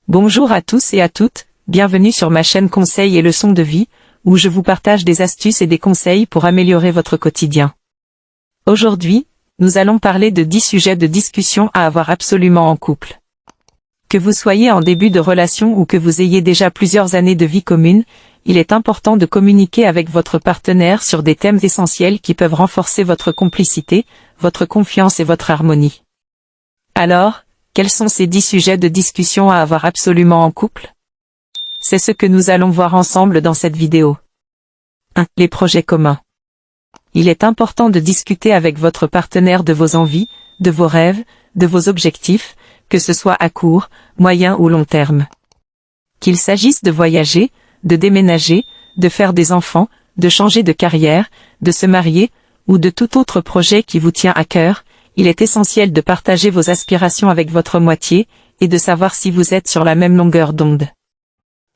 Bonjour à tous et à toutes, bienvenue sur ma chaîne Conseils et leçons de vie, où je vous partage des astuces et des conseils pour améliorer votre quotidien. Aujourd'hui, nous allons parler de 10 sujets de discussion à avoir absolument en couple. Que vous soyez en début de relation ou que vous ayez déjà plusieurs années de vie commune, il est important de communiquer avec votre partenaire sur des thèmes essentiels qui peuvent renforcer votre complicité, votre confiance et votre harmonie. Alors, quels sont ces 10 sujets de discussion à avoir absolument en couple? C'est ce que nous allons voir ensemble dans cette vidéo. 1. Les projets communs. Il est important de discuter avec votre partenaire de vos envies, de vos rêves, de vos objectifs, que ce soit à court, moyen ou long terme. Qu'il s'agisse de voyager, de déménager, de faire des enfants, de changer de carrière, de se marier, ou de tout autre projet qui vous tient à cœur, il est essentiel de partager vos aspirations avec votre moitié, et de savoir si vous êtes sur la même longueur d'onde.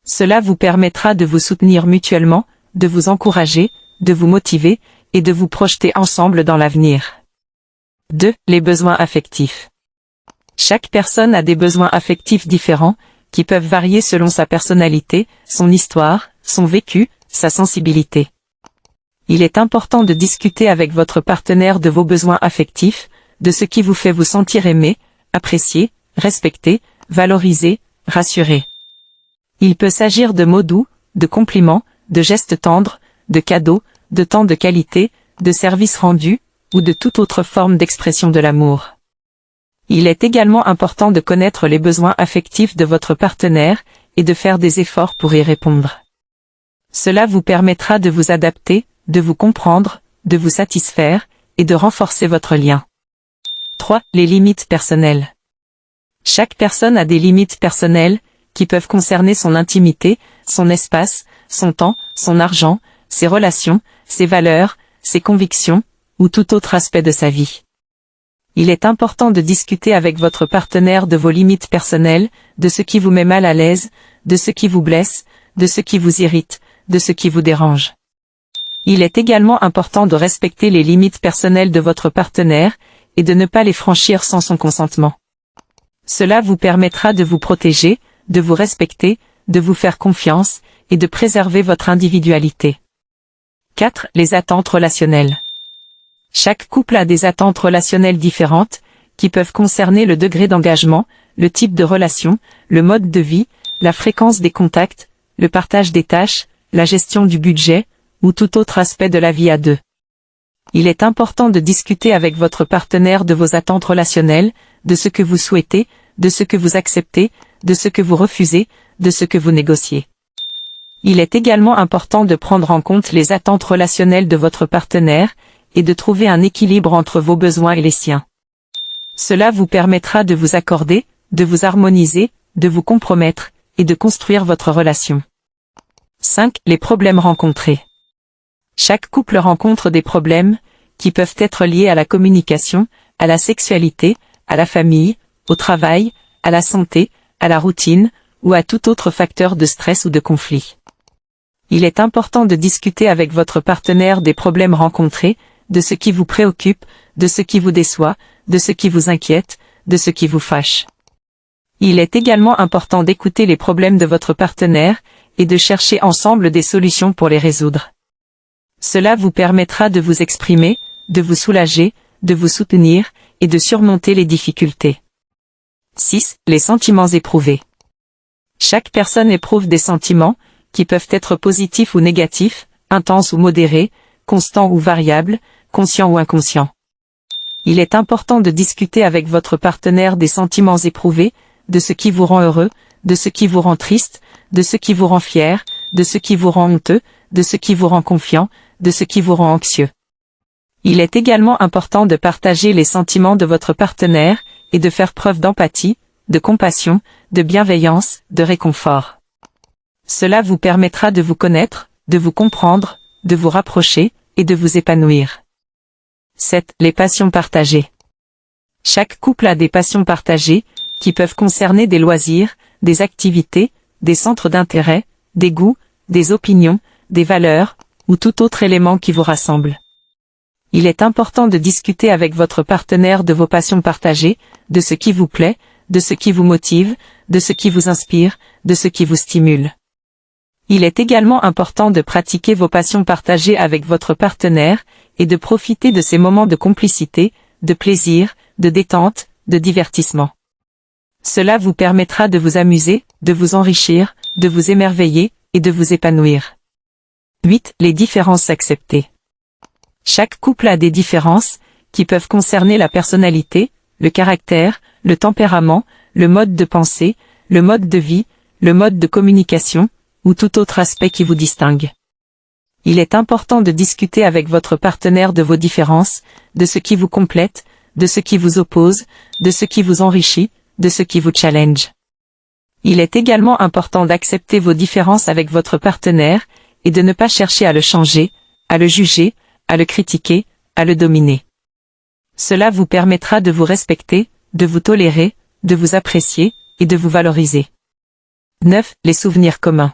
Cela vous permettra de vous soutenir mutuellement, de vous encourager, de vous motiver, et de vous projeter ensemble dans l'avenir. 2. Les besoins affectifs. Chaque personne a des besoins affectifs différents, qui peuvent varier selon sa personnalité, son histoire, son vécu, sa sensibilité. Il est important de discuter avec votre partenaire de vos besoins affectifs, de ce qui vous fait vous sentir aimé, apprécié, respecté, valorisé, rassuré. Il peut s'agir de mots doux, de compliments, de gestes tendres, de cadeaux, de temps de qualité, de services rendus, ou de toute autre forme d'expression de l'amour. Il est également important de connaître les besoins affectifs de votre partenaire, et de faire des efforts pour y répondre. Cela vous permettra de vous adapter, de vous comprendre, de vous satisfaire, et de renforcer votre lien. 3. Les limites personnelles. Chaque personne a des limites personnelles, qui peuvent concerner son intimité, son espace, son temps, son argent, ses relations, ses valeurs, ses convictions, ou tout autre aspect de sa vie. Il est important de discuter avec votre partenaire de vos limites personnelles, de ce qui vous met mal à l'aise, de ce qui vous blesse, de ce qui vous irrite, de ce qui vous dérange. Il est également important de respecter les limites personnelles de votre partenaire, et de ne pas les franchir sans son consentement. Cela vous permettra de vous protéger, de vous respecter, de vous faire confiance, et de préserver votre individualité. 4. Les attentes relationnelles. Chaque couple a des attentes relationnelles différentes, qui peuvent concerner le degré d'engagement, le type de relation, le mode de vie, la fréquence des contacts, le partage des tâches, la gestion du budget, ou tout autre aspect de la vie à deux. Il est important de discuter avec votre partenaire de vos attentes relationnelles, de ce que vous souhaitez, de ce que vous acceptez, de ce que vous refusez, de ce que vous négociez. Il est également important de prendre en compte les attentes relationnelles de votre partenaire, et de trouver un équilibre entre vos besoins et les siens. Cela vous permettra de vous accorder, de vous harmoniser, de vous compromettre, et de construire votre relation. 5. Les problèmes rencontrés. Chaque couple rencontre des problèmes, qui peuvent être liés à la communication, à la sexualité, à la famille, au travail, à la santé, à la routine, ou à tout autre facteur de stress ou de conflit. Il est important de discuter avec votre partenaire des problèmes rencontrés, de ce qui vous préoccupe, de ce qui vous déçoit, de ce qui vous inquiète, de ce qui vous fâche. Il est également important d'écouter les problèmes de votre partenaire, et de chercher ensemble des solutions pour les résoudre. Cela vous permettra de vous exprimer, de vous soulager, de vous soutenir, et de surmonter les difficultés. 6. Les sentiments éprouvés. Chaque personne éprouve des sentiments, qui peuvent être positifs ou négatifs, intenses ou modérés, constants ou variables, conscients ou inconscients. Il est important de discuter avec votre partenaire des sentiments éprouvés, de ce qui vous rend heureux, de ce qui vous rend triste, de ce qui vous rend fier, de ce qui vous rend honteux, de ce qui vous rend confiant, de ce qui vous rend anxieux. Il est également important de partager les sentiments de votre partenaire, et de faire preuve d'empathie, de compassion, de bienveillance, de réconfort. Cela vous permettra de vous connaître, de vous comprendre, de vous rapprocher, et de vous épanouir. 7. Les passions partagées. Chaque couple a des passions partagées, qui peuvent concerner des loisirs, des activités, des centres d'intérêt, des goûts, des opinions, des valeurs, ou tout autre élément qui vous rassemble. Il est important de discuter avec votre partenaire de vos passions partagées, de ce qui vous plaît, de ce qui vous motive, de ce qui vous inspire, de ce qui vous stimule. Il est également important de pratiquer vos passions partagées avec votre partenaire et de profiter de ces moments de complicité, de plaisir, de détente, de divertissement. Cela vous permettra de vous amuser, de vous enrichir, de vous émerveiller et de vous épanouir. 8. Les différences acceptées. Chaque couple a des différences, qui peuvent concerner la personnalité, le caractère, le tempérament, le mode de pensée, le mode de vie, le mode de communication, ou tout autre aspect qui vous distingue. Il est important de discuter avec votre partenaire de vos différences, de ce qui vous complète, de ce qui vous oppose, de ce qui vous enrichit, de ce qui vous challenge. Il est également important d'accepter vos différences avec votre partenaire, et de ne pas chercher à le changer, à le juger, à le critiquer, à le dominer. Cela vous permettra de vous respecter, de vous tolérer, de vous apprécier, et de vous valoriser. 9. Les souvenirs communs.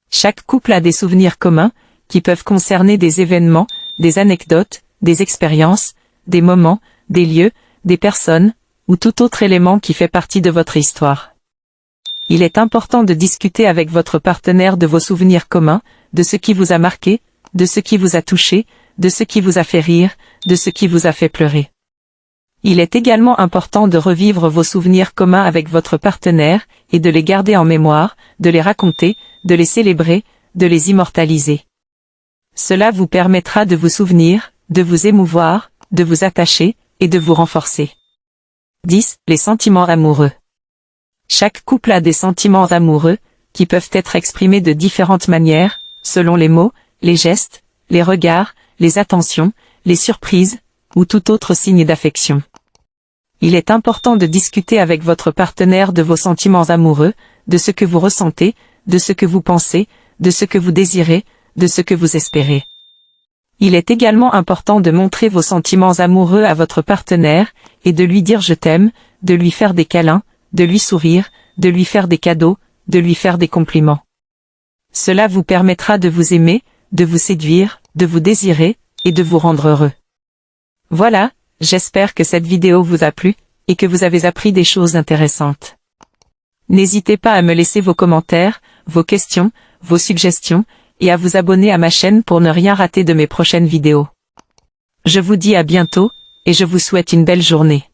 Chaque couple a des souvenirs communs, qui peuvent concerner des événements, des anecdotes, des expériences, des moments, des lieux, des personnes, ou tout autre élément qui fait partie de votre histoire. Il est important de discuter avec votre partenaire de vos souvenirs communs, de ce qui vous a marqué, de ce qui vous a touché, de ce qui vous a fait rire, de ce qui vous a fait pleurer. Il est également important de revivre vos souvenirs communs avec votre partenaire, et de les garder en mémoire, de les raconter, de les célébrer, de les immortaliser. Cela vous permettra de vous souvenir, de vous émouvoir, de vous attacher, et de vous renforcer. 10. Les sentiments amoureux. Chaque couple a des sentiments amoureux, qui peuvent être exprimés de différentes manières, selon les mots, les gestes, les regards, les attentions, les surprises, ou tout autre signe d'affection. Il est important de discuter avec votre partenaire de vos sentiments amoureux, de ce que vous ressentez, de ce que vous pensez, de ce que vous désirez, de ce que vous espérez. Il est également important de montrer vos sentiments amoureux à votre partenaire, et de lui dire je t'aime, de lui faire des câlins, de lui sourire, de lui faire des cadeaux, de lui faire des compliments. Cela vous permettra de vous aimer, de vous séduire, de vous désirer, et de vous rendre heureux. Voilà, j'espère que cette vidéo vous a plu, et que vous avez appris des choses intéressantes. N'hésitez pas à me laisser vos commentaires, vos questions, vos suggestions, et à vous abonner à ma chaîne pour ne rien rater de mes prochaines vidéos. Je vous dis à bientôt, et je vous souhaite une belle journée.